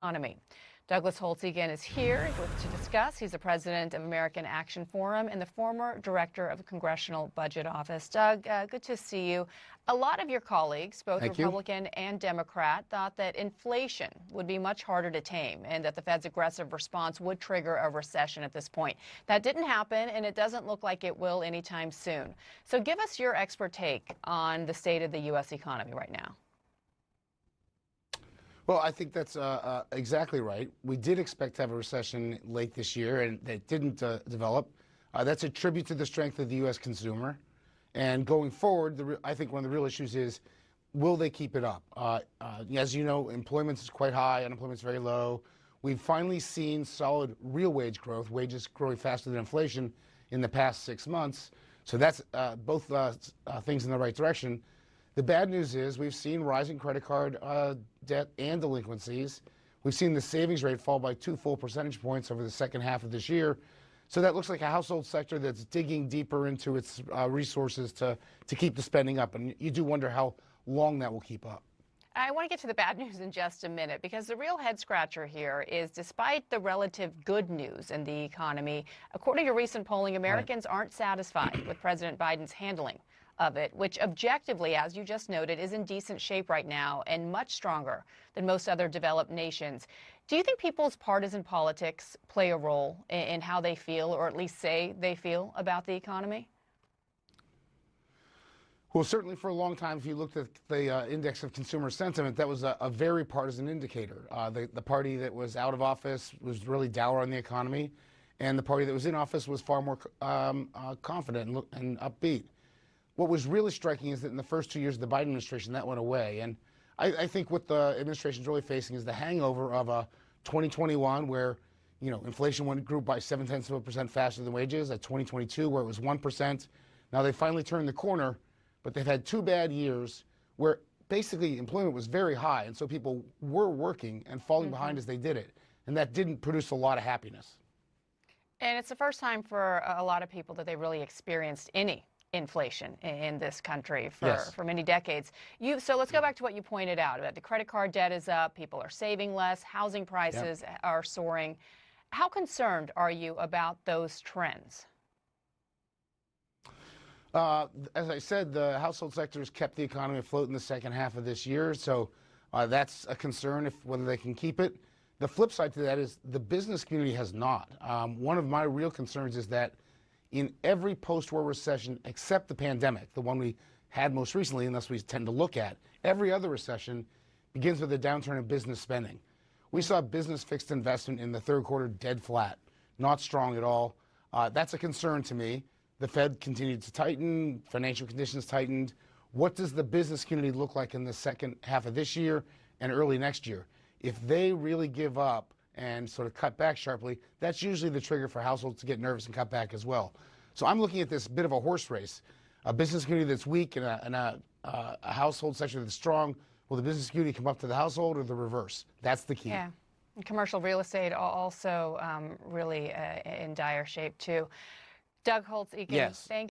Economy. Douglas Holtz-Eakin is here to discuss. He's the president of American Action Forum and the former director of the Congressional Budget Office. Doug, good to see you. A lot of your colleagues, both Republican and Democrat, thought that inflation would be much harder to tame and that the Fed's aggressive response would trigger a recession at this point. That didn't happen, and it doesn't look like it will anytime soon. So give us your expert take on the state of the U.S. economy right now. Well, I think that's exactly right. We did expect to have a recession late this year, and that didn't develop. That's a tribute to the strength of the U.S. consumer. And going forward, I think one of the real issues is, will they keep it up? As you know, employment is quite high, unemployment is very low. We've finally seen solid real wage growth, wages growing faster than inflation in the past 6 months. So that's both things in the right direction. The bad news is we've seen rising credit card debt and delinquencies. We've seen the savings rate fall by 2 full percentage points over the second half of this year. So that looks like a household sector that's digging deeper into its resources to keep the spending up. And you do wonder how long that will keep up. I want to get to the bad news in just a minute, because the real head scratcher here is, despite the relative good news in the economy, according to recent polling, Americans aren't satisfied with President Biden's handling of it, which objectively, as you just noted, is in decent shape right now and much stronger than most other developed nations. Do you think people's partisan politics play a role in how they feel, or at least say they feel, about the economy? Well, certainly for a long time, if you looked at the index of consumer sentiment, that was a very partisan indicator. The party that was out of office was really dour on the economy, and the party that was in office was far more confident and upbeat. What was really striking is that in the first 2 years of the Biden administration, that went away. And I think what the administration is really facing is the hangover of a 2021 where, inflation grew by 0.7% faster than wages, at 2022 where it was 1%. Now they finally turned the corner, but they've had 2 bad years where basically employment was very high, and so people were working and falling behind as they did it. And that didn't produce a lot of happiness. And it's the first time for a lot of people that they really experienced any inflation in this country for many decades. So let's go back to what you pointed out, about the credit card debt is up, people are saving less, housing prices are soaring. How concerned are you about those trends? As I said, the household sector has kept the economy afloat in the second half of this year, so that's a concern whether they can keep it. The flip side to that is the business community has not. One of my real concerns is that in every post-war recession, except the pandemic, the one we had most recently, and thus we tend to look at, every other recession begins with a downturn in business spending. We saw business fixed investment in the third quarter dead flat, not strong at all. That's a concern to me. The Fed continued to tighten, financial conditions tightened. What does the business community look like in the second half of this year and early next year? If they really give up and sort of cut back sharply, that's usually the trigger for households to get nervous and cut back as well. So I'm looking at this bit of a horse race. A business community that's weak and a household sector that's strong. Will the business community come up to the household, or the reverse? That's the key. Yeah, and commercial real estate also really in dire shape too. Doug Holtz-Eakin, thank